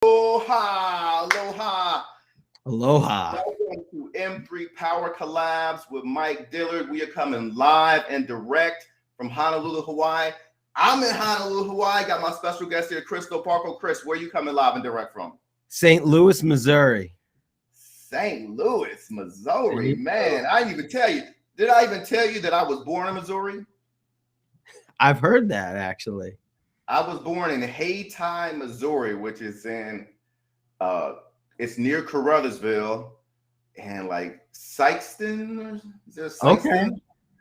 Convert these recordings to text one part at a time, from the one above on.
Aloha, aloha. Aloha. Welcome to M3 Power Collabs with Mike Dillard. We are coming live and direct from Honolulu, Hawaii. I'm in Honolulu, Hawaii. Got my special guest here, Chris Parco. Chris, where are you coming live and direct from? St. Louis, Missouri. St. Louis, Missouri. Man, I didn't even tell you. Did I even tell you that I was born in Missouri? I've heard that, actually. I was born in Hayti, Missouri, which is in it's near Caruthersville and like Sikeston. Is there Sikeston? Okay.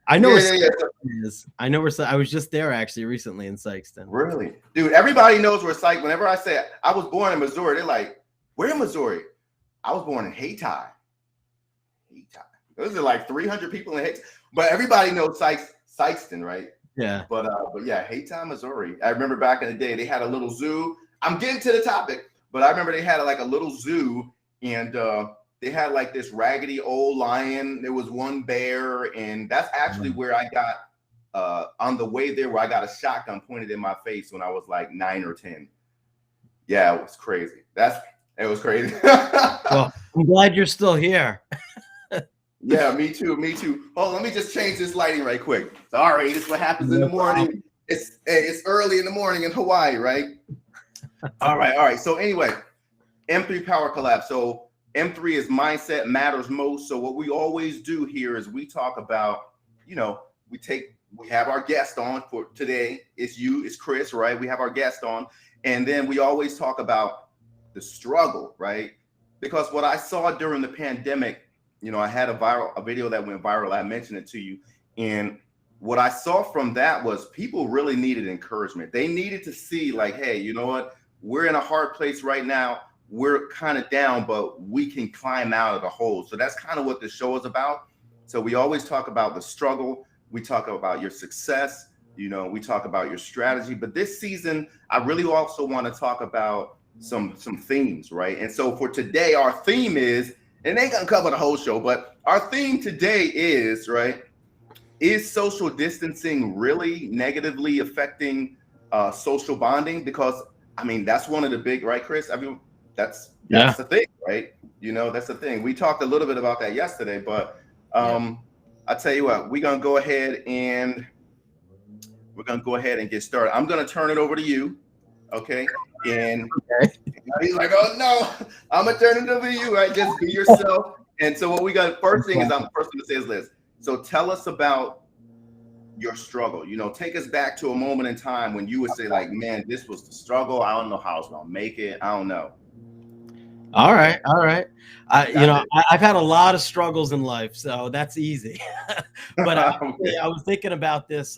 I know where Sikeston is. I know where I was just there actually recently in Sikeston. Really? Dude, everybody knows where Sikeston. Whenever I say I was born in Missouri, they're like, where in Missouri? I was born in Hayti. Those are like 300 people in Hayti. But everybody knows Sikeston, right? Yeah. But yeah, Hayti, Missouri. I remember back in the day, they had a little zoo. I'm getting to the topic, but I remember they had like a little zoo, and they had like this raggedy old lion. There was one bear, and that's actually where I got on the way there, where I got a shotgun pointed in my face when I was like 9 or 10. Yeah, it was crazy. It was crazy. Well, I'm glad you're still here. Yeah, me too. Oh, let me just change this lighting right quick. Sorry, this is what happens in the morning. It's early in the morning in Hawaii, right? All right. So anyway, M3 Power Collab. So M3 is mindset matters most. So what we always do here is we talk about, we have our guest on for today. It's Chris, right? We have our guest on, and then we always talk about the struggle, right? Because what I saw during the pandemic, I had a video that went viral. I mentioned it to you. And what I saw from that was people really needed encouragement. They needed to see like, hey, you know what? We're in a hard place right now. We're kind of down, but we can climb out of the hole. So that's kind of what the show is about. So we always talk about the struggle. We talk about your success. We talk about your strategy. But this season, I really also want to talk about some themes, right? And so for today, our theme is, and they ain't gonna cover the whole show, but our theme today is, right, is social distancing really negatively affecting social bonding? Because that's one of the big, right, Chris? That's the thing, right? That's the thing. We talked a little bit about that yesterday, but I tell you what, we're gonna go ahead and get started. I'm gonna turn it over to you, okay? And he's like, oh no, I'm gonna turn it over to you, right? Just be yourself. And so what we got, first thing is, I'm the first thing to say is this. So tell us about your struggle. Take us back to a moment in time when you would say like, man, this was the struggle. I don't know how I was gonna make it. I don't know. All right. I've had a lot of struggles in life, so that's easy. But I was thinking about this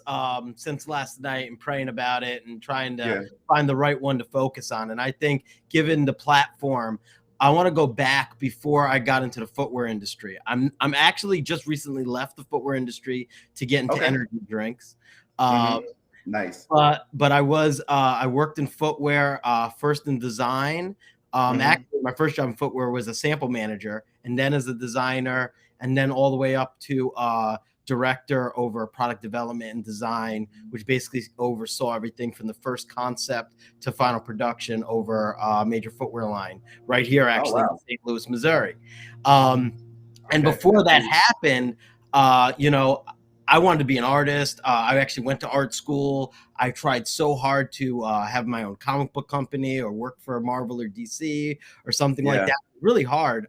since last night and praying about it and trying to find the right one to focus on. And I think, given the platform, I want to go back before I got into the footwear industry. I'm actually just recently left the footwear industry to get into energy drinks. Nice. But I worked in footwear, first in design. Actually, my first job in footwear was a sample manager, and then as a designer, and then all the way up to director over product development and design, which basically oversaw everything from the first concept to final production over a major footwear line right here, actually, in St. Louis, Missouri. And before that happened, I wanted to be an artist. I actually went to art school. I tried so hard to have my own comic book company or work for Marvel or DC or something like that. Really hard.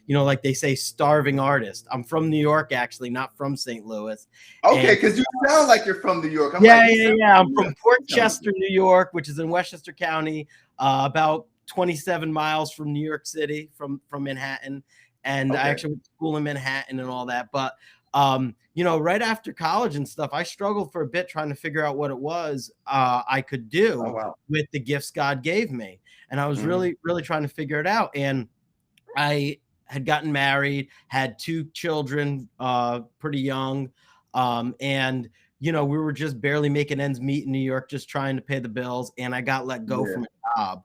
Like they say, starving artist. I'm from New York, actually, not from St. Louis. Okay, because you sound like you're from New York. I'm from Port Chester, New York, which is in Westchester County, about 27 miles from New York City, from Manhattan. And I actually went to school in Manhattan and all that. But right after college and stuff, I struggled for a bit trying to figure out what it was I could do with the gifts God gave me. And I was really, really trying to figure it out. And I had gotten married, had 2 children, pretty young. And we were just barely making ends meet in New York, just trying to pay the bills. And I got let go from a job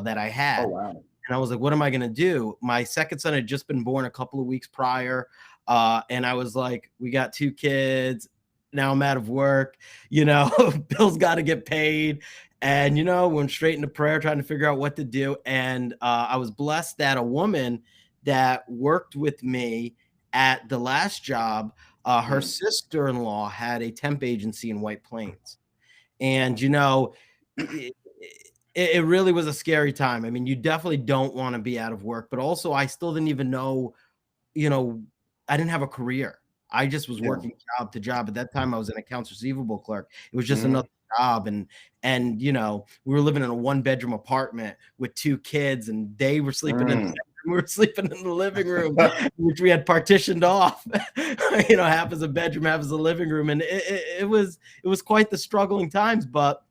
that I had. And I was like, what am I going to do? My second son had just been born a couple of weeks prior. And I was like, we got 2 kids. Now I'm out of work, bills got to get paid. And, went straight into prayer, trying to figure out what to do. And I was blessed that a woman that worked with me at the last job, her sister-in-law had a temp agency in White Plains. And, it really was a scary time. I mean, you definitely don't want to be out of work, but also I still didn't even know, I didn't have a career. I just was working job to job. At that time, I was an accounts receivable clerk. It was just another job. And we were living in a 1-bedroom apartment with 2 kids, and they were sleeping in the we were sleeping in the living room, which we had partitioned off, half as a bedroom, half as a living room. And it was quite the struggling times, but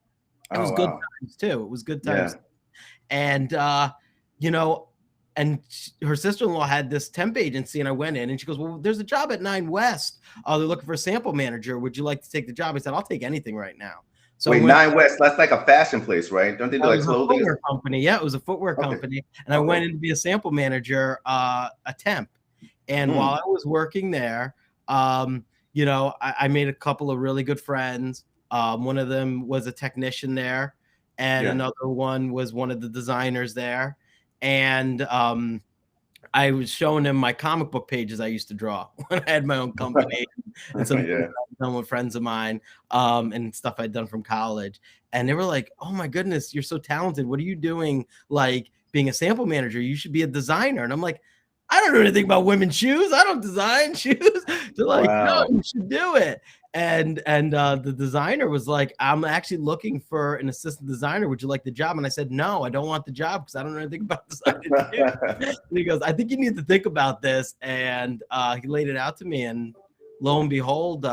it was good times too. It was good times. And, and her sister-in-law had this temp agency, and I went in and she goes, well, there's a job at 9 West. They're looking for a sample manager. Would you like to take the job? I said, I'll take anything right now. So wait, 9 West, that's like a fashion place, right? Don't they do like clothing? Footwear company. Yeah, it was a footwear company. And I went in to be a sample manager, a temp. And while I was working there, I made a couple of really good friends. One of them was a technician there, and another one was one of the designers there. And I was showing him my comic book pages I used to draw when I had my own company, and some done with friends of mine, and stuff I'd done from college. And they were like, "Oh my goodness, you're so talented. What are you doing? Like being a sample manager? You should be a designer." And I'm like, "I don't know anything about women's shoes. I don't design shoes." They're like, "No, you should do it." And the designer was like, "I'm actually looking for an assistant designer. Would you like the job?" And I said, "No, I don't want the job because I don't know anything about design." And he goes, "I think you need to think about this." And he laid it out to me, and lo and behold,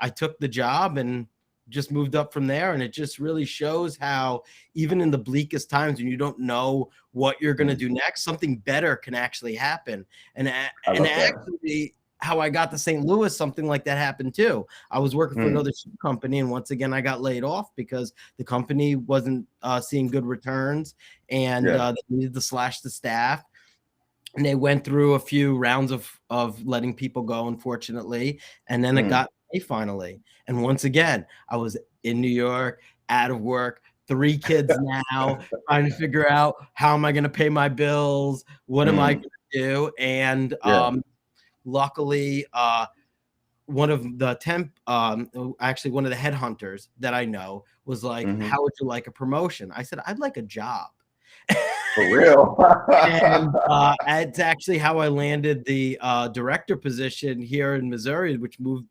I took the job and just moved up from there. And it just really shows how even in the bleakest times when you don't know what you're going to do next, something better can actually happen. And actually, how I got to St. Louis, something like that happened too. I was working for another shoe company, and once again, I got laid off because the company wasn't seeing good returns, and they needed to slash the staff. And they went through a few rounds of letting people go, unfortunately, and then it got me finally. And once again, I was in New York, out of work, 3 kids now, trying to figure out how am I going to pay my bills? What am I going to do? And luckily, one of the actually one of the headhunters that I know was like, "How would you like a promotion?" I said, "I'd like a job." For real? And it's actually how I landed the director position here in Missouri, which moved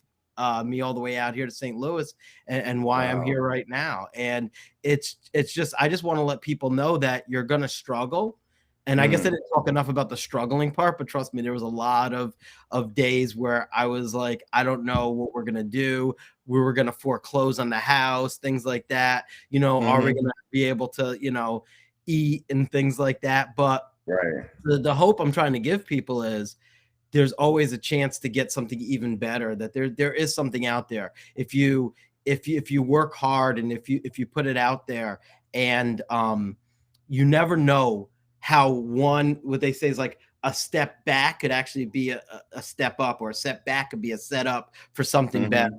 me all the way out here to St. Louis, and why I'm here right now. And it's just, I just want to let people know that you're going to struggle. And I guess I didn't talk enough about the struggling part, but trust me, there was a lot of days where I was like, I don't know what we're going to do. We were going to foreclose on the house, things like that. Are we going to be able to, eat and things like that? But the hope I'm trying to give people is there's always a chance to get something even better, that there is something out there. If you work hard and if you put it out there, and you never know how what they say is like a step back could actually be a step up, or a setback could be a setup for something better.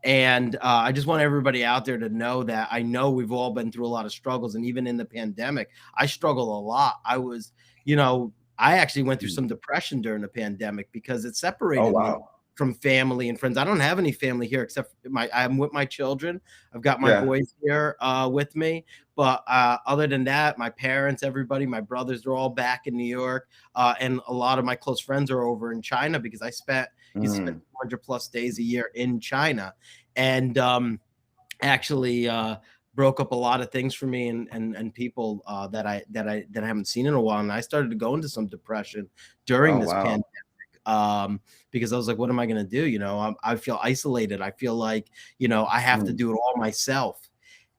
And I just want everybody out there to know that I know we've all been through a lot of struggles. And even in the pandemic, I struggled a lot. I was, I actually went through some depression during the pandemic because it separated me from family and friends. I don't have any family here except I'm with my children. I've got my boys here with me. But other than that, my parents, everybody, my brothers, they're all back in New York. And a lot of my close friends are over in China because I spent 200 plus days a year in China. And actually broke up a lot of things for me and people that I haven't seen in a while. And I started to go into some depression during this pandemic. Because I was like, what am I going to do? I feel isolated. I feel like, I have to do it all myself.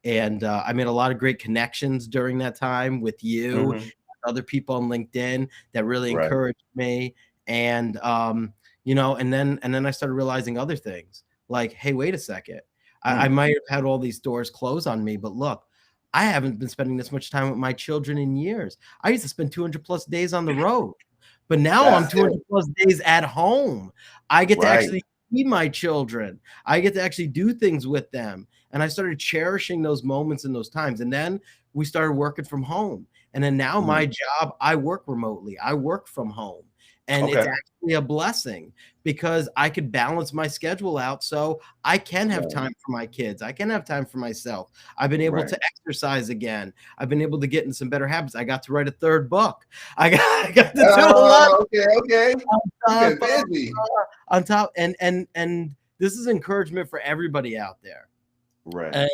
And I made a lot of great connections during that time with you, other people on LinkedIn that really encouraged me. And, and then I started realizing other things like, hey, wait a second. I might have had all these doors closed on me, but look, I haven't been spending this much time with my children in years. I used to spend 200 plus days on the road. But now I'm 200 plus days at home. I get to actually see my children. I get to actually do things with them. And I started cherishing those moments and those times. And then we started working from home. And then now my job, I work remotely. I work from home. And it's actually a blessing because I could balance my schedule out so I can have time for my kids. I can have time for myself. I've been able to exercise again. I've been able to get in some better habits. I got to write a third book. I got to do a lot. Okay. On top, and this is encouragement for everybody out there. Right. And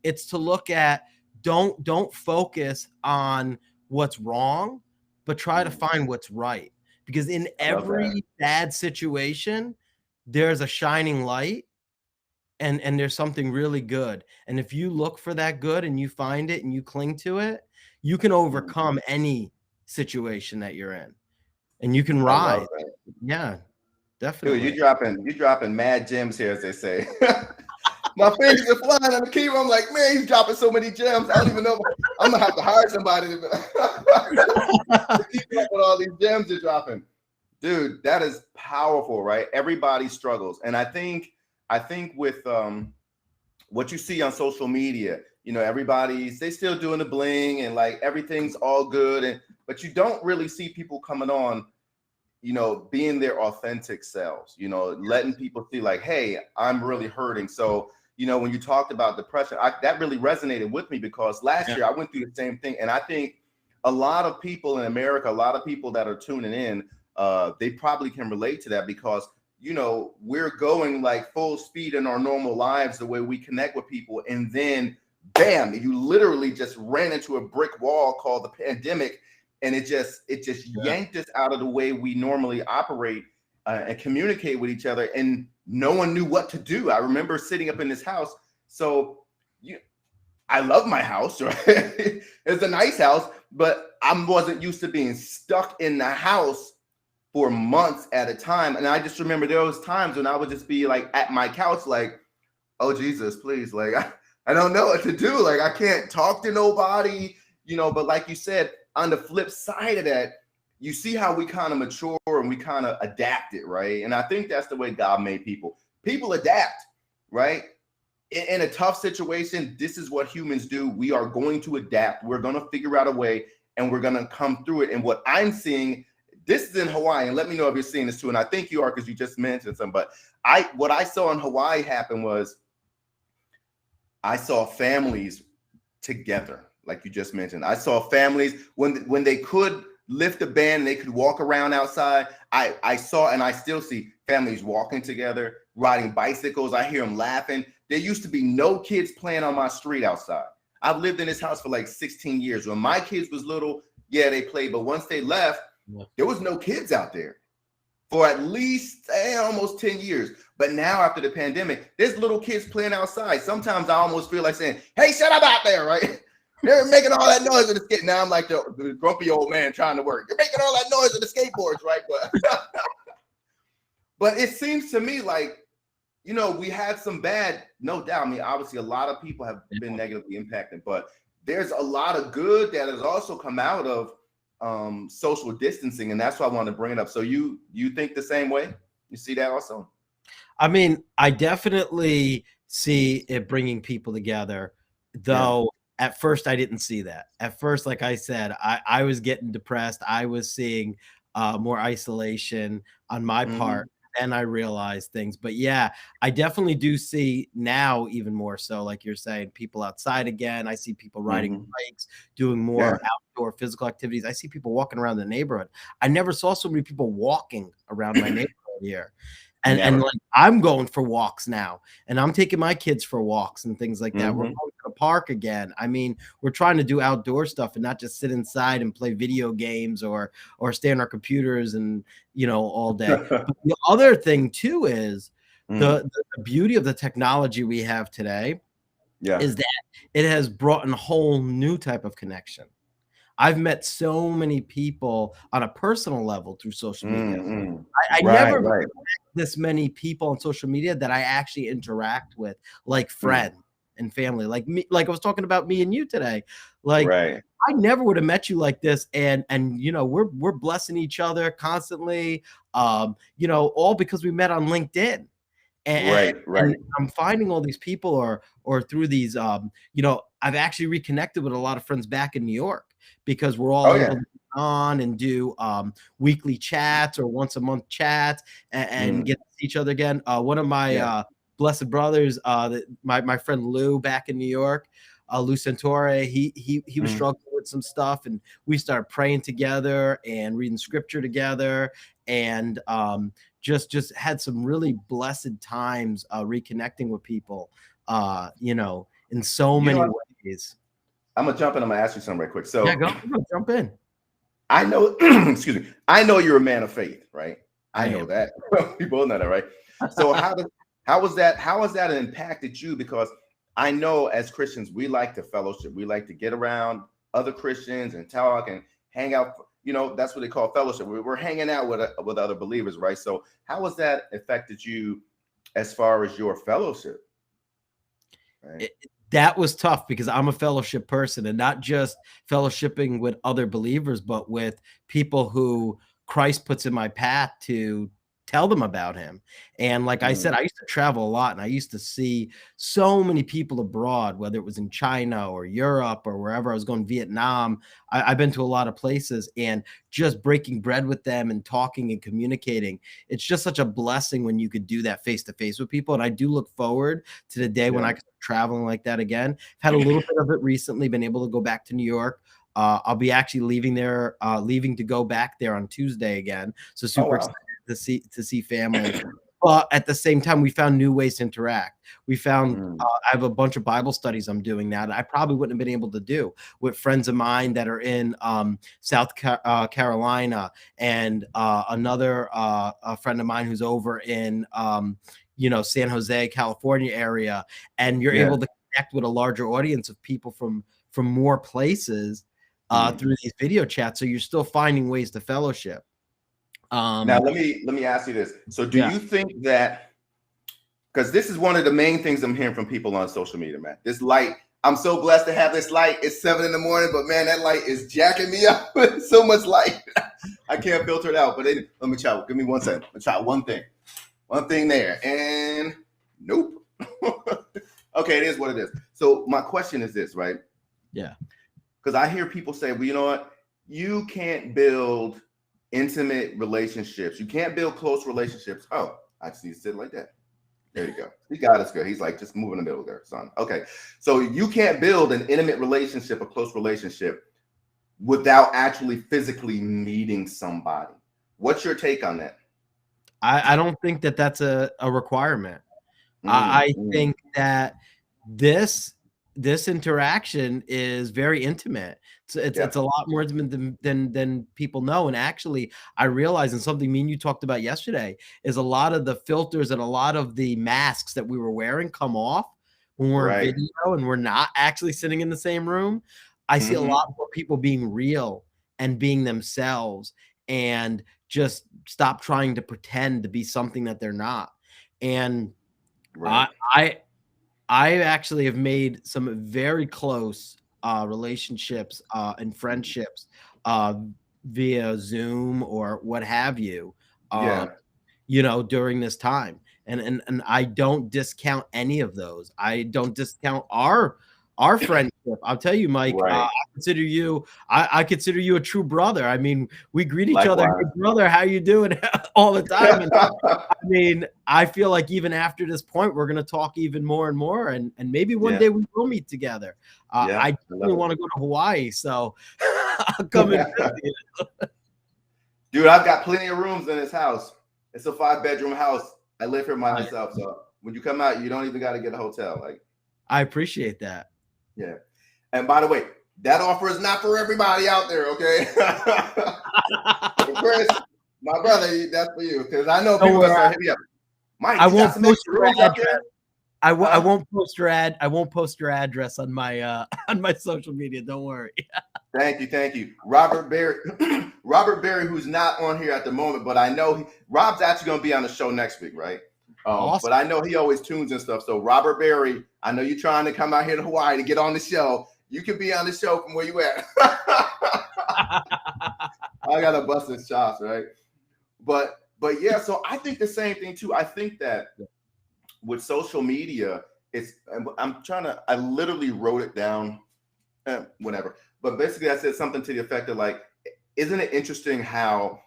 it's to look at, don't focus on what's wrong, but try to find what's right. Because in every bad situation, there's a shining light and there's something really good. And if you look for that good and you find it and you cling to it, you can overcome any situation that you're in and you can rise. Yeah, definitely. Dude, you're dropping mad gems here, as they say. My fingers are flying on the keyboard. I'm like, man, he's dropping so many gems. I don't even know. I'm gonna have to hire somebody to keep up with all these gems you're dropping. Dude, that is powerful, right? Everybody struggles. And I think with what you see on social media, you know, they still doing the bling and like everything's all good. But you don't really see people coming on, you know, being their authentic selves, you know, letting people see like, hey, I'm really hurting. So, you know, when you talked about depression, that really resonated with me because last year I went through the same thing. And I think a lot of people in America, a lot of people that are tuning in, they probably can relate to that because, you know, we're going like full speed in our normal lives, the way we connect with people. And then, bam, you literally just ran into a brick wall called the pandemic. And it just yanked us out of the way we normally operate and communicate with each other. And no one knew what to do. I remember sitting up in this house. So I love my house, right? It's a nice house, but I wasn't used to being stuck in the house for months at a time. And I just remember there was times when I would just be like at my couch, like, oh, Jesus, please. Like, I don't know what to do. Like, I can't talk to nobody, you know, but like you said, on the flip side of that, you see how we kind of mature and we kind of adapt it, right? And I think that's the way God made people. People adapt, right? In a tough situation, this is what humans do. We are going to adapt. We're going to figure out a way and we're going to come through it. And what I'm seeing, this is in Hawaii, and let me know if you're seeing this too. And I think you are because you just mentioned some, but what I saw in Hawaii happen was I saw families together. Like you just mentioned, I saw families when they could lift a band and they could walk around outside. I saw and I still see families walking together, riding bicycles. I hear them laughing. There used to be no kids playing on my street outside. I've lived in this house for like 16 years. When my kids was little, yeah, they played. But once they left, there was no kids out there for at least almost 10 years. But now after the pandemic, there's little kids playing outside. Sometimes I almost feel like saying, hey, shut up out there, right? They're making all that noise with the skate. Now I'm like the grumpy old man trying to work. You're making all that noise with the skateboards, right? But it seems to me like, you know, we had some bad, no doubt. I mean, obviously a lot of people have been negatively impacted, but there's a lot of good that has also come out of social distancing. And that's why I want to bring it up. So you think the same way? You see that also? I mean, I definitely see it bringing people together, though. At first, I didn't see that. At first, like I said, I was getting depressed. I was seeing more isolation on my part, and I realized things. But yeah, I definitely do see now even more so, like you're saying, people outside again. I see people riding bikes, doing more outdoor physical activities. I see people walking around the neighborhood. I never saw so many people walking around my neighborhood here. And like I'm going for walks now, and I'm taking my kids for walks and things like that. We're going to the park again. I mean, we're trying to do outdoor stuff and not just sit inside and play video games or stay on our computers and, you know, all day. But the other thing too is the beauty of the technology we have today is that it has brought in a whole new type of connection. I've met so many people on a personal level through social media. I never met this many people on social media that I actually interact with, like friends and family, like me. Like I was talking about me and you today. Like I never would have met you like this, and you know we're blessing each other constantly. You know, all because we met on LinkedIn. And I'm finding all these people or through these, I've actually reconnected with a lot of friends back in New York because we're all able to get on and do weekly chats or once a month chats and get to see each other again. One of my blessed brothers, my friend Lou back in New York, Lou Santore, he was struggling with some stuff, and we started praying together and reading scripture together, and just had some really blessed times reconnecting with people, in so many ways. I'm gonna jump in. I'm gonna ask you something right quick. So yeah, go jump in. I know, excuse me. I know you're a man of faith, right? I know that. We both know that, right? So how has that impacted you? Because I know as Christians, we like to fellowship. We like to get around other Christians and talk and hang out. That's what they call fellowship. We're hanging out with other believers, right? So how has that affected you as far as your fellowship? Right? That was tough because I'm a fellowship person, and not just fellowshipping with other believers, but with people who Christ puts in my path to tell them about him. And like I said, I used to travel a lot, and I used to see so many people abroad, whether it was in China or Europe or wherever I was going, Vietnam. I've been to a lot of places, and just breaking bread with them and talking and communicating. It's just such a blessing when you could do that face to face with people. And I do look forward to the day when I can start traveling like that again. Had a little bit of it recently, been able to go back to New York. I'll be actually leaving to go back there on Tuesday again. So super excited to see family. But at the same time, we found new ways to interact. We found I have a bunch of Bible studies I'm doing now that I probably wouldn't have been able to do with friends of mine that are in South Carolina, and another a friend of mine who's over in San Jose, California area, and you're able to connect with a larger audience of people from more places through these video chats. So you're still finding ways to fellowship. Now let me ask you this. So do you think that, because this is one of the main things I'm hearing from people on social media, man, this light, I'm so blessed to have this light. It's 7 in the morning, but man, that light is jacking me up with so much light. I can't filter it out. But let me try. Give me 1 second. Let me try one thing there, and nope. Okay, it is what it is. So my question is this, right? Yeah. Because I hear people say, well, you know what? You can't build intimate relationships. You can't build close relationships. Oh, I just need to sit like that. There you go. He got us good. He's like, just move in the middle there, son. Okay. So you can't build an intimate relationship, a close relationship, without actually physically meeting somebody. What's your take on that? I don't think that that's a requirement. I think that this interaction is very intimate. It's a lot more intimate than people know. And actually, I realized, and something me and you talked about yesterday, is a lot of the filters and a lot of the masks that we were wearing come off when we're in video and we're not actually sitting in the same room. I see a lot more people being real and being themselves, and just stop trying to pretend to be something that they're not. And I actually have made some very close relationships and friendships via Zoom or what have you, during this time. And I don't discount any of those. I don't discount our friendship. I'll tell you, Mike, I consider you a true brother. I mean, we greet each other, hey, brother, how you doing, all the time. And I mean, I feel like even after this point, we're going to talk even more and more. And maybe one day we will meet together. I definitely want to go to Hawaii. So I'll come and visit you. Dude, I've got plenty of rooms in this house. It's a 5-bedroom house. I live here by myself. So when you come out, you don't even got to get a hotel. Like, I appreciate that. Yeah. And by the way, that offer is not for everybody out there, okay? Chris, my brother, that's for you. Because I know people are hitting me up. Mike, I won't post your address. I won't post your I won't post your address on my social media. Don't worry. Thank you. Robert Berry, who's not on here at the moment, but I know Rob's actually going to be on the show next week, right? Awesome. But I know he always tunes and stuff. So Robert Berry, I know you're trying to come out here to Hawaii to get on the show. You can be on the show from where you at. I gotta bust his chops, right? But yeah, so I think the same thing too. I think that with social media, I literally wrote it down, whatever. But basically I said something to the effect of like, isn't it interesting how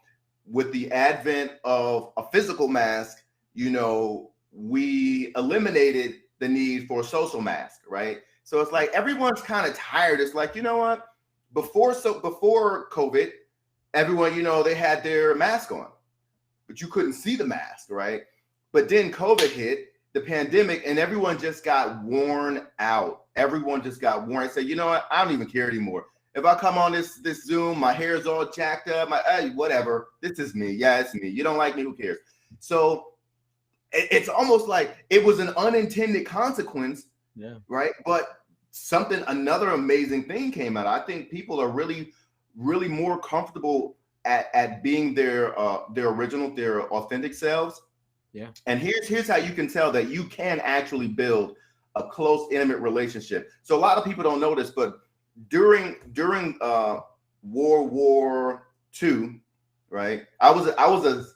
with the advent of a physical mask, you know, we eliminated the need for a social mask, right? So it's like everyone's kind of tired. It's like, you know what? Before COVID, everyone, you know, they had their mask on, but you couldn't see the mask, right? But then COVID hit, the pandemic, and everyone just got worn out. Everyone just got worn. I said, you know what? I don't even care anymore. If I come on this Zoom, my hair's all jacked up, whatever. This is me. Yeah, it's me. You don't like me, who cares? So it's almost like it was an unintended consequence, right? But another amazing thing came out. I think people are really, really more comfortable at being their original, their authentic selves. Yeah. And here's how you can tell that you can actually build a close, intimate relationship. So a lot of people don't know this, but during World War II, right? I was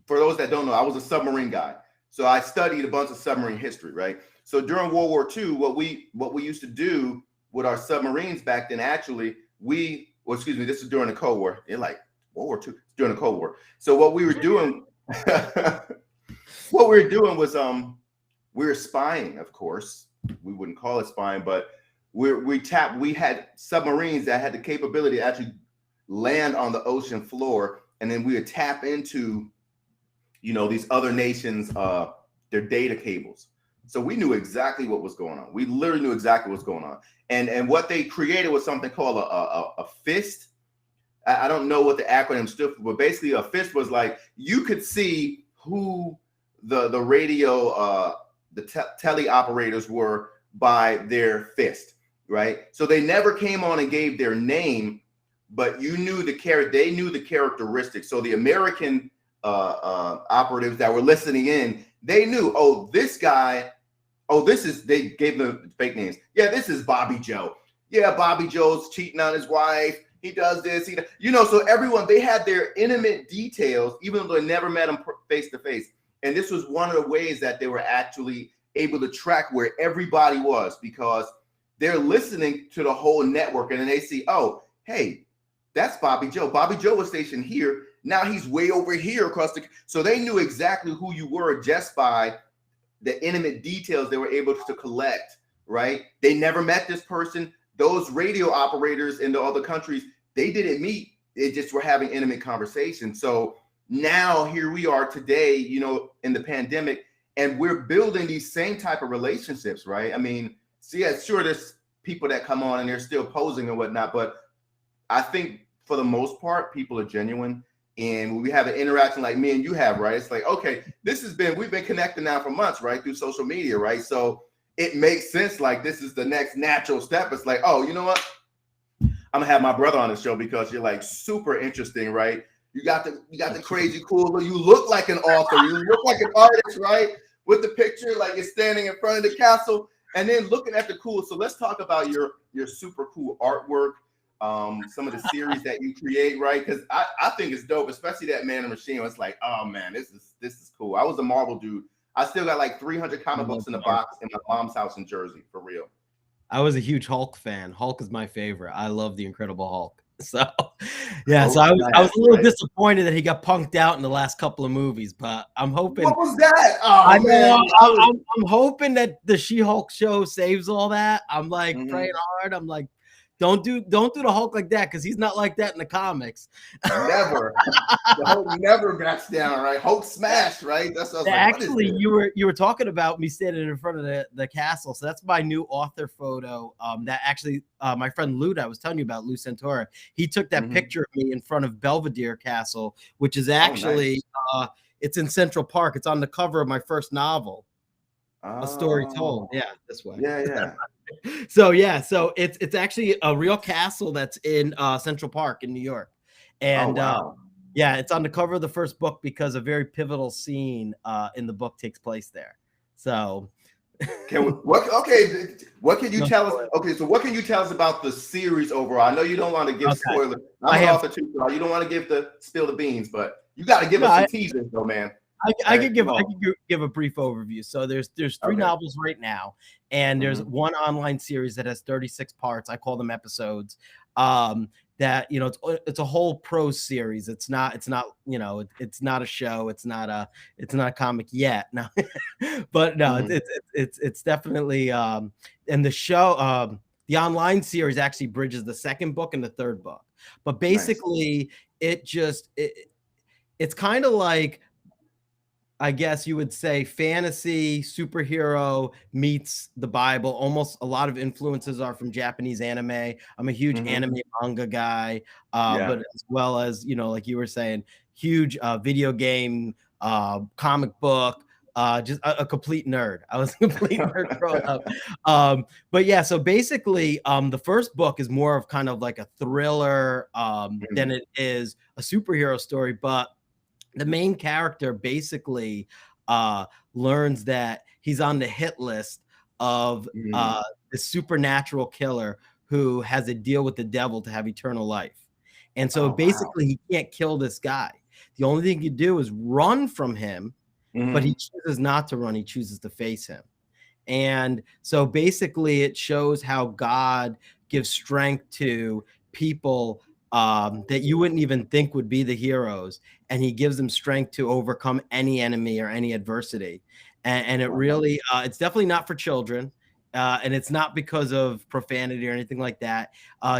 for those that don't know, I was a submarine guy. So I studied a bunch of submarine history, right? So during World War II, what we used to do with our submarines back then, actually, this is during the Cold War. You're like, World War II, it's during the Cold War. So what we were doing, was we were spying, of course. We wouldn't call it spying, but we had submarines that had the capability to actually land on the ocean floor, and then we would tap into, you know, these other nations, their data cables. So we knew exactly what was going on. We literally knew exactly what's going on. And what they created was something called a FIST. I don't know what the acronym stood for, but basically a FIST was like, you could see who the radio, tele operators were by their fist, right? So they never came on and gave their name, but you knew they knew the characteristics. So the American operatives that were listening in, they knew, they gave them fake names. Yeah, this is Bobby Joe. Yeah, Bobby Joe's cheating on his wife. He does this, so everyone, they had their intimate details, even though they never met them face to face. And this was one of the ways that they were actually able to track where everybody was, because they're listening to the whole network, and then they see, oh, hey, that's Bobby Joe. Bobby Joe was stationed here. Now he's way over here so they knew exactly who you were just by the intimate details they were able to collect, right? They never met this person. Those radio operators in the other countries, they didn't meet. They just were having intimate conversations. So now here we are today, you know, in the pandemic, and we're building these same type of relationships, right? I mean, sure, there's people that come on and they're still posing and whatnot, but I think for the most part, people are genuine. And when we have an interaction like me and you have, right? It's like, okay, we've been connecting now for months, right? Through social media, right? So it makes sense. Like, this is the next natural step. It's like, oh, you know what? I'm gonna have my brother on the show because you're like super interesting, right? You got the crazy cool. You look like an author. You look like an artist, right? With the picture, like you're standing in front of the castle and then looking at the cool. So let's talk about your super cool artwork. Some of the series that you create, right? Because I think it's dope, especially that Man in the Machine. It's like, oh man, this is cool. I was a Marvel dude. I still got like 300 comic books in the box in my mom's house in Jersey, for real. I was a huge Hulk fan. Hulk is my favorite. I love the Incredible Hulk. So yeah, so I was a little disappointed that he got punked out in the last couple of movies, but I'm hoping. What was that? Oh, man. I'm hoping that the She-Hulk show saves all that. I'm like praying hard. I'm like, don't do the Hulk like that, because he's not like that in the comics. Never. The Hulk never backs down, right? Hulk smash, right? That's what I was like, actually, you were talking about me standing in front of the castle. So that's my new author photo. That actually my friend Lou that I was telling you about, Lou Santora, he took that picture of me in front of Belvedere Castle, which is actually it's in Central Park. It's on the cover of my first novel. A Story Told. Yeah, this way. Yeah. So it's actually a real castle that's in Central Park in New York, and it's on the cover of the first book because a very pivotal scene in the book takes place there. So, what can you tell us? Okay, so what can you tell us about the series overall? I know you don't want to give spoilers. I'm an author too, so you don't want to spill the beans, but you got to give us some teasers, though, man. I could give a brief overview. So there's three novels right now, and there's one online series that has 36 parts. I call them episodes. That it's a whole prose series. It's not it's not a show. It's not a comic yet. No, but no, it's definitely and the show the online series actually bridges the second book and the third book. But basically, it's kind of like, I guess you would say, fantasy superhero meets the Bible. Almost a lot of influences are from Japanese anime. I'm a huge anime manga guy, but as well as, like you were saying, huge video game, comic book, just a complete nerd. I was a complete nerd growing up. But yeah, so basically, the first book is more of kind of like a thriller than it is a superhero story, but the main character basically learns that he's on the hit list of the supernatural killer who has a deal with the devil to have eternal life. And so basically he can't kill this guy. The only thing he can do is run from him, but he chooses not to run. He chooses to face him. And so basically it shows how God gives strength to people that you wouldn't even think would be the heroes, and he gives them strength to overcome any enemy or any adversity. And it really, it's definitely not for children, and it's not because of profanity or anything like that,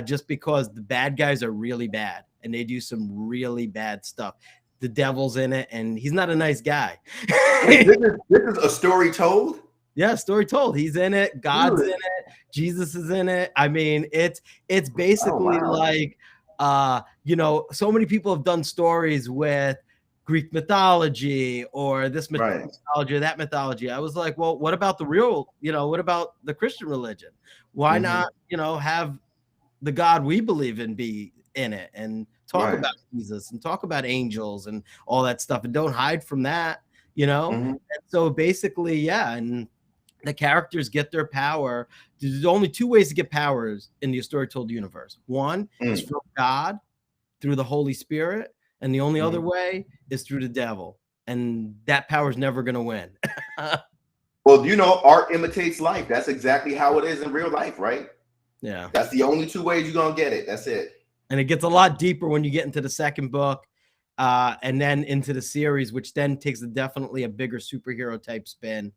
just because the bad guys are really bad, and they do some really bad stuff. The devil's in it, and he's not a nice guy. Wait, this is a story told? Yeah, story told. He's in it. God's in it. Jesus is in it. I mean, it's basically like, so many people have done stories with Greek mythology or this mythology or that mythology. I was like, well, what about the real, what about the Christian religion? Why not, have the God we believe in be in it and talk about Jesus and talk about angels and all that stuff, and don't hide from that, And so basically, and the characters get their power. There's only two ways to get powers in the story told universe. One is from God through the Holy Spirit, and the only other way is through the devil. And that power is never going to win. Well, art imitates life. That's exactly how it is in real life, right? Yeah. That's the only two ways you're going to get it. That's it. And it gets a lot deeper when you get into the second book, and then into the series, which then takes definitely a bigger superhero type spin.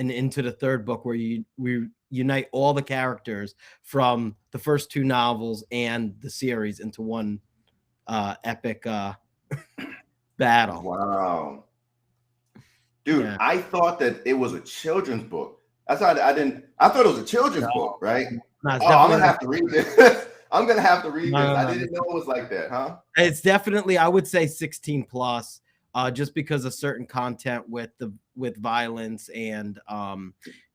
And into the third book, where we unite all the characters from the first two novels and the series into one epic battle. Wow. Dude, I thought that it was a children's book. I thought it was a children's book, right? No, I'm gonna have to read this. I'm gonna have to read this. I didn't know it was like that, huh? It's definitely, I would say, 16 plus. Just because of certain content with violence and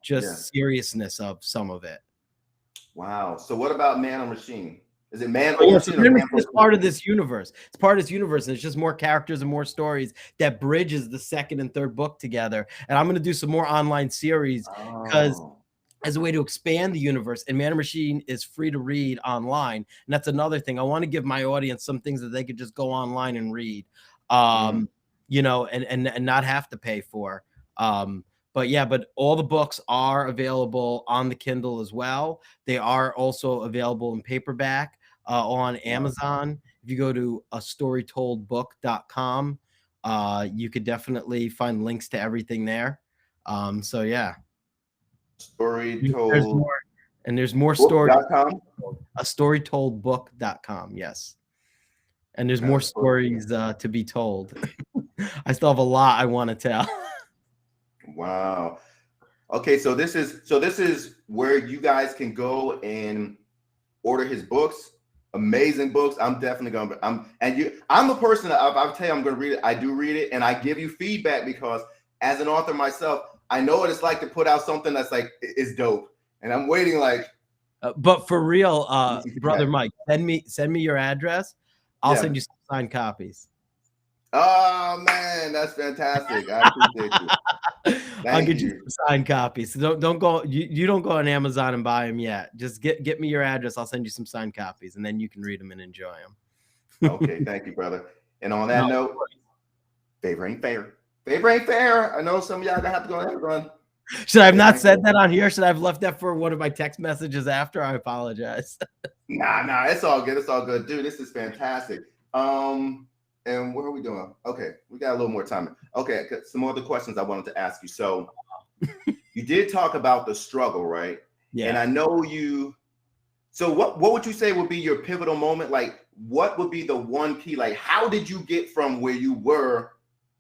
seriousness of some of it. Wow. So what about Man or Machine? Is it Man or Machine? It's part of this universe. It's part of this universe, and it's just more characters and more stories that bridges the second and third book together. And I'm going to do some more online series because as a way to expand the universe, and Man or Machine is free to read online. And that's another thing. I want to give my audience some things that they could just go online and read. And not have to pay for. But all the books are available on the Kindle as well. They are also available in paperback on Amazon. If you go to astorytoldbook.com, you could definitely find links to everything there. Story told. There's more stories. Astorytoldbook.com, yes. And there's more stories to be told. I still have a lot I want to tell. Wow. Okay, so this is where you guys can go and order his books. Amazing books. I'm definitely gonna. I'm a person that I'll tell you I'm gonna read it. I do read it, and I give you feedback because as an author myself, I know what it's like to put out something that's like is dope, and I'm waiting like. But for real, brother Mike, send me your address. I'll send you some signed copies. Oh man, that's fantastic! I appreciate you. I'll get you some signed copies. So don't go. You don't go on Amazon and buy them yet. Just get me your address. I'll send you some signed copies, and then you can read them and enjoy them. Okay, thank you, brother. And on that note, favor ain't fair. Favor ain't fair. I know some of y'all gonna have to go ahead and run. Should I have not said that on here? Should I have left that for one of my text messages after? I apologize. Nah, it's all good. It's all good, dude. This is fantastic. And what are we doing? Okay, we got a little more time. Okay, some other questions I wanted to ask you. So you did talk about the struggle, right? Yeah. And I know you. So what would you say would be your pivotal moment? Like, what would be the one key? Like, how did you get from where you were,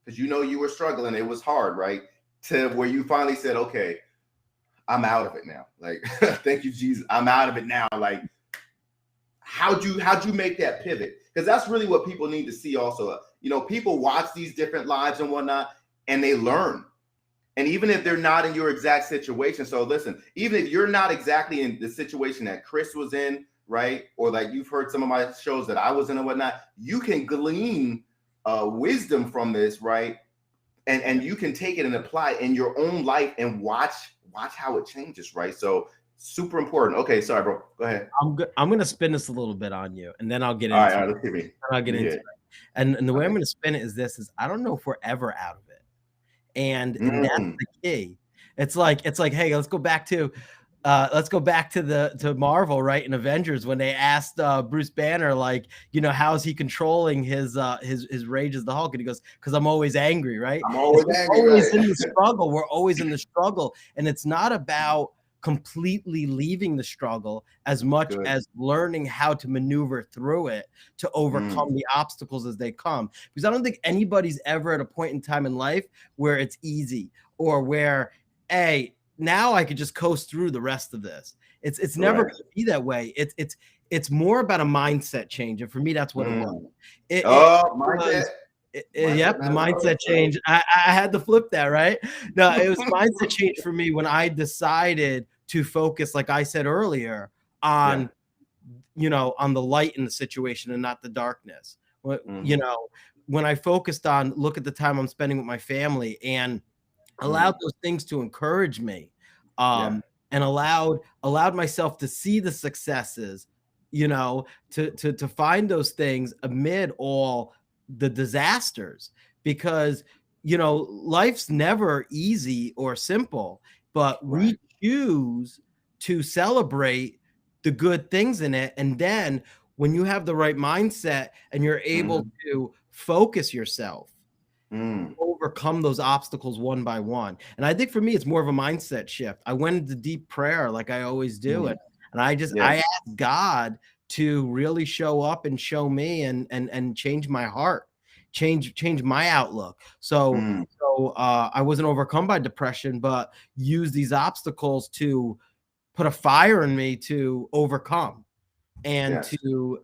because you know you were struggling, it was hard, right, to where you finally said, okay, I'm out of it now. Like, thank you, Jesus, I'm out of it now. Like, how'd you make that pivot? Because that's really what people need to see also. You know, people watch these different lives and whatnot, and they learn. And even if they're not in your exact situation, so listen, even if you're not exactly in the situation that Chris was in, right? Or like you've heard some of my shows that I was in and whatnot, you can glean wisdom from this, right? And you can take it and apply it in your own life and watch how it changes, right? So super important. Okay, sorry, bro. Go ahead. I'm gonna spin this a little bit on you, and then I'll get into it. All right, let's hear me. I'll get into it. And the way I'm gonna spin it is I don't know if we're ever out of it. And that's the key. It's like, hey, let's go back to Marvel, right? In Avengers, when they asked Bruce Banner, like, you know, how's he controlling his rage as the Hulk? And he goes, because I'm always angry, right? I'm always angry. Always in the struggle. We're always in the struggle, and it's not about completely leaving the struggle as much as learning how to maneuver through it to overcome the obstacles as they come. Because I don't think anybody's ever at a point in time in life where it's easy or where, hey, now I could just coast through the rest of this. It's never going to be that way. It's more about a mindset change. And for me, that's what it was. Mindset. Yep, the mindset change. I had to flip that, right? No, it was a mindset change for me when I decided to focus, like I said earlier, on you know, on the light in the situation and not the darkness. You know, when I focused on look at the time I'm spending with my family and allowed those things to encourage me, and allowed myself to see the successes, you know, to find those things amid all the disasters, because you know life's never easy or simple, but we choose to celebrate the good things in it. And then when you have the right mindset and you're able to focus yourself, overcome those obstacles one by one. And I think for me it's more of a mindset shift. I went into deep prayer like I always do, and I asked God to really show up and show me and change my heart, change my outlook. So I wasn't overcome by depression, but use these obstacles to put a fire in me to overcome and to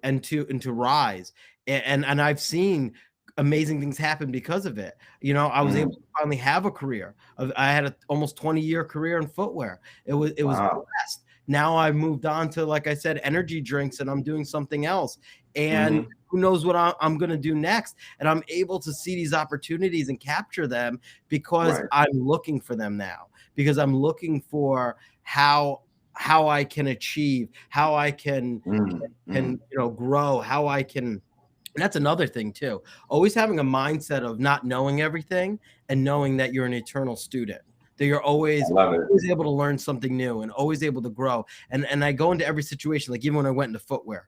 rise. And I've seen amazing things happen because of it. You know, I was able to finally have a career. I had an almost 20-year career in footwear. It was blessed. Now I've moved on to, like I said, energy drinks, and I'm doing something else. And who knows what I'm going to do next. And I'm able to see these opportunities and capture them because I'm looking for them now, because I'm looking for how I can achieve, how I can you know, grow, how I can. And that's another thing too. Always having a mindset of not knowing everything and knowing that you're an eternal student, that you're always able to learn something new and always able to grow. And I go into every situation, like even when I went into footwear,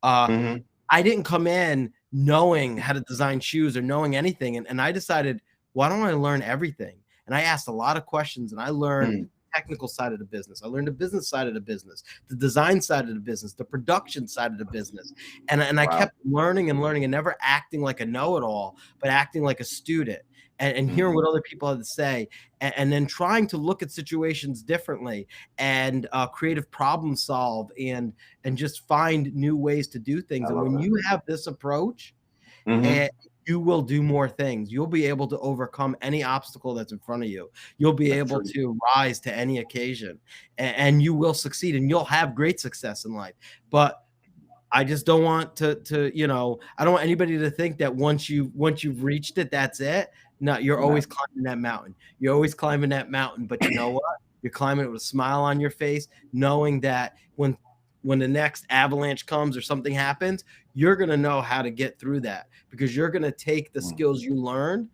I didn't come in knowing how to design shoes or knowing anything. And I decided, why don't I learn everything? And I asked a lot of questions, and I learned technical side of the business. I learned the business side of the business, the design side of the business, the production side of the business. And I kept learning and learning, and never acting like a know-it-all, but acting like a student and hearing what other people had to say, and then trying to look at situations differently and creative problem solve and just find new ways to do things. And when you have this approach, and you will do more things. You'll be able to overcome any obstacle that's in front of you. You'll be able to rise to any occasion, and you will succeed, and you'll have great success in life. But I just don't want to, you know, I don't want anybody to think that once you've reached it, that's it. No, you're always climbing that mountain. You're always climbing that mountain. But you know what? You're climbing it with a smile on your face, knowing that when the next avalanche comes or something happens, you're going to know how to get through that, because you're going to take the skills you learned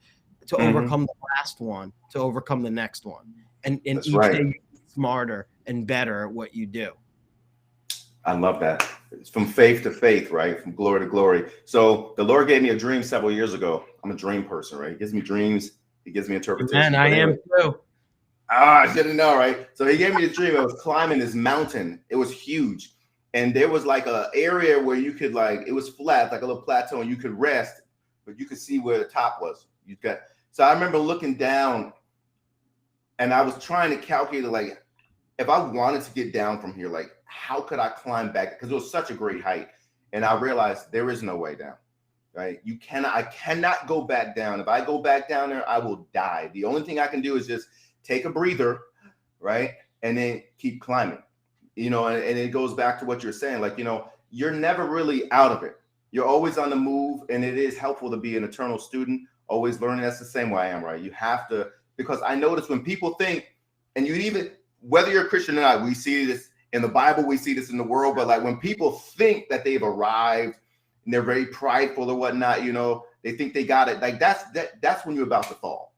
to overcome the last one, to overcome the next one. And each day you get smarter and better at what you do. I love that. It's from faith to faith, right? From glory to glory. So the Lord gave me a dream several years ago. I'm a dream person, right? He gives me dreams. He gives me interpretations. And I am too. I didn't know, right? So he gave me a dream. I was climbing this mountain. It was huge. And there was like an area where you could it was flat, like a little plateau, and you could rest, but you could see where the top was. So I remember looking down and I was trying to calculate, if I wanted to get down from here, how could I climb back? Because it was such a great height. And I realized there is no way down, right? I cannot go back down. If I go back down there, I will die. The only thing I can do is just take a breather, right? And then keep climbing, and it goes back to what you're saying. You're never really out of it. You're always on the move. And it is helpful to be an eternal student, always learning. That's the same way I am, right? You have to, because I notice when people think, and whether you're a Christian or not, we see this in the Bible, we see this in the world, but when people think that they've arrived and they're very prideful or whatnot, they think they got it. That's when you're about to fall.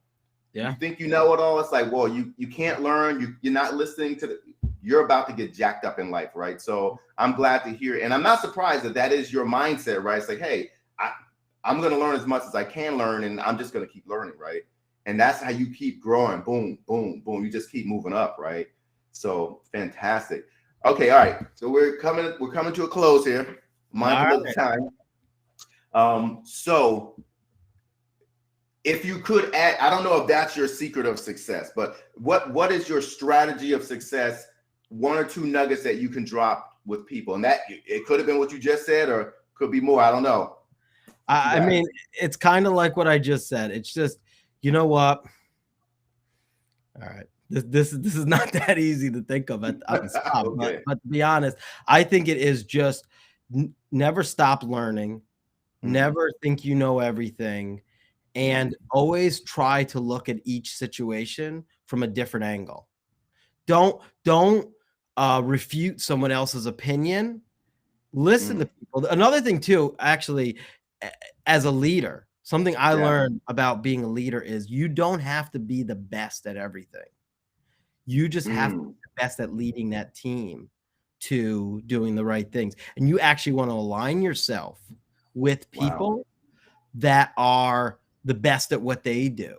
Yeah. You think you know it all. It's well, you can't learn. You're not listening you're about to get jacked up in life, right? So I'm glad to hear, and I'm not surprised that is your mindset, right? It's hey, I'm going to learn as much as I can learn, and I'm just going to keep learning, right? And that's how you keep growing. Boom, boom, boom. You just keep moving up, right? So fantastic. Okay, all right. So we're coming to a close here. Mindful of the time. So if you could add, I don't know if that's your secret of success, but what is your strategy of success? One or two nuggets that you can drop with people, and that it could have been what you just said, or could be more. I don't know. I mean, it's kind of like what I just said. It's just, you know what? All right. This is not that easy to think of at the spot, okay. but to be honest, I think it is just never stop learning, never think you know everything, and always try to look at each situation from a different angle. Don't refute someone else's opinion. Listen to people. Another thing too, actually, as a leader, something I learned about being a leader is you don't have to be the best at everything. You just have to be the best at leading that team to doing the right things. And you actually want to align yourself with people that are the best at what they do.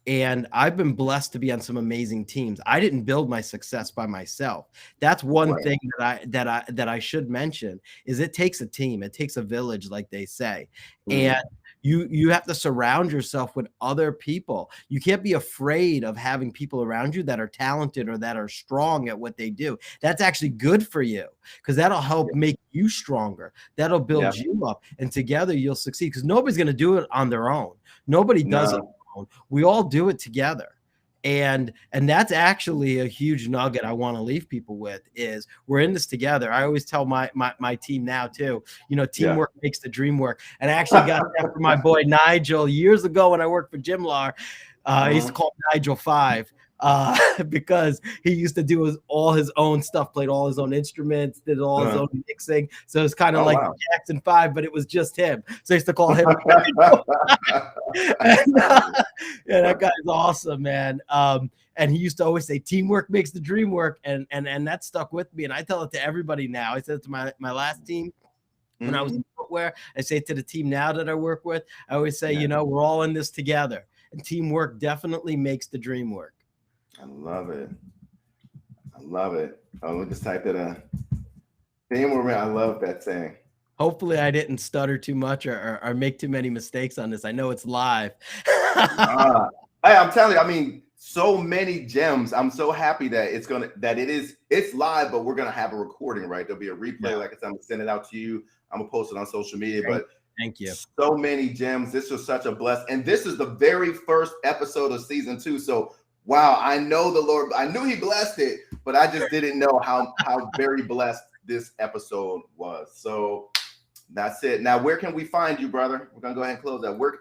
And I've been blessed to be on some amazing teams. I didn't build my success by myself. That's one thing that I should mention is it takes a team. It takes a village, like they say. And you have to surround yourself with other people. You can't be afraid of having people around you that are talented or that are strong at what they do. That's actually good for you because that'll help make you stronger. That'll build you up, and together you'll succeed because nobody's going to do it on their own. Nobody does it. We all do it together. And that's actually a huge nugget I want to leave people with is we're in this together. I always tell my team now too, teamwork makes the dream work. And I actually got that from my boy Nigel years ago when I worked for Jim Lar. I used to call him Nigel 5 because he used to do all his own stuff, played all his own instruments, did all his own mixing. So it's kind of like Jackson 5, but it was just him. So I used to call him. And that guy's awesome, man. And he used to always say, teamwork makes the dream work. And that stuck with me. And I tell it to everybody now. I said it to my last team when I was in footwear. I say it to the team now that I work with. I always say, we're all in this together. And teamwork definitely makes the dream work. I love it. I love it. Oh, we'll just type it in. Teamwork, I love that saying. Hopefully I didn't stutter too much or make too many mistakes on this. I know it's live. Hey, I'm telling you, I mean, so many gems. I'm so happy that it's live, but we're gonna have a recording, right? There'll be a replay. Like I said, I'm gonna send it out to you. I'm gonna post it on social media. Thank you. So many gems. This was such a blessing. And this is the very first episode of season 2. So wow, I know the Lord, I knew he blessed it, but I just didn't know how very blessed this episode was. So that's it. Now, where can we find you, brother? We're gonna go ahead and close that. Where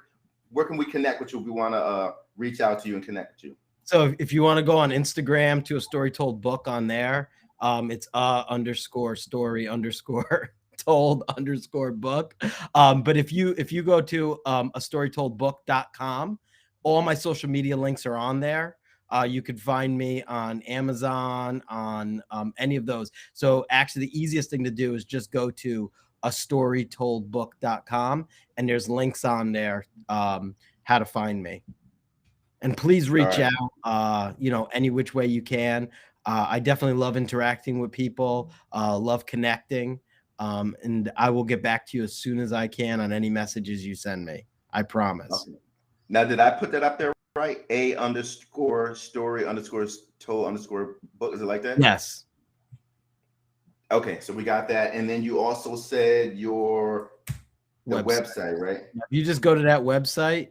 can we connect with you if we want to reach out to you and connect with you? So if you want to go on Instagram to a story told book on there, it's _story_told_book. But if you go to a storytoldbook.com, all my social media links are on there. You could find me on Amazon, on any of those. So actually the easiest thing to do is just go to astorytoldbook.com, and there's links on there how to find me. And please reach out, you know, any which way you can. I definitely love interacting with people, love connecting, and I will get back to you as soon as I can on any messages you send me. I promise. Okay. Now, did I put that up there right? A_story_told_book. Is it like that? Yes. Okay, so we got that. And then you also said your website, right? If you just go to that website,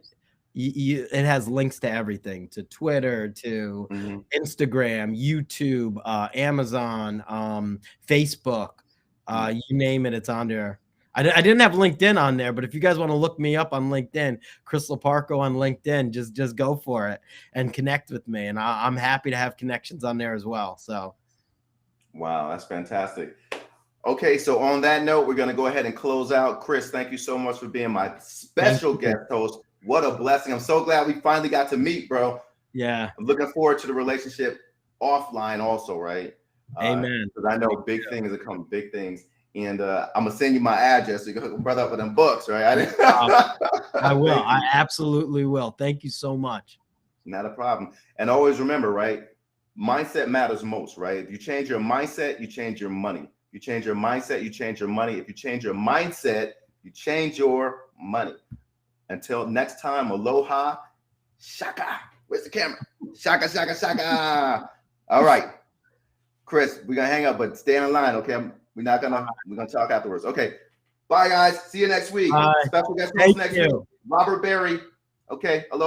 it has links to everything, to Twitter, to Instagram, YouTube, Amazon, Facebook, you name it, it's on there. I didn't have LinkedIn on there, but if you guys want to look me up on LinkedIn, Chris Loparco on LinkedIn, just go for it and connect with me. And I'm happy to have connections on there as well. So. Wow, that's fantastic. Okay, so on that note, we're going to go ahead and close out. Chris, thank you so much for being my special guest host. What a blessing. I'm so glad we finally got to meet, bro. Yeah. I'm looking forward to the relationship offline also, right? Amen. Because I know big things are coming, big things. And I'm going to send you my address so you can hook a brother up with them books, right? I will. I absolutely will. Thank you so much. Not a problem. And always remember, right? Mindset matters most, right? If you change your mindset, you change your money. You change your mindset, you change your money. If you change your mindset, you change your money. Until next time, aloha, shaka. Where's the camera? Shaka, shaka, shaka. All right, Chris, we're gonna hang up, but stay in line, okay? We're gonna talk afterwards. Okay, bye guys. See you next week. Bye. Special guest host next week, you. Robert Berry. Okay, aloha.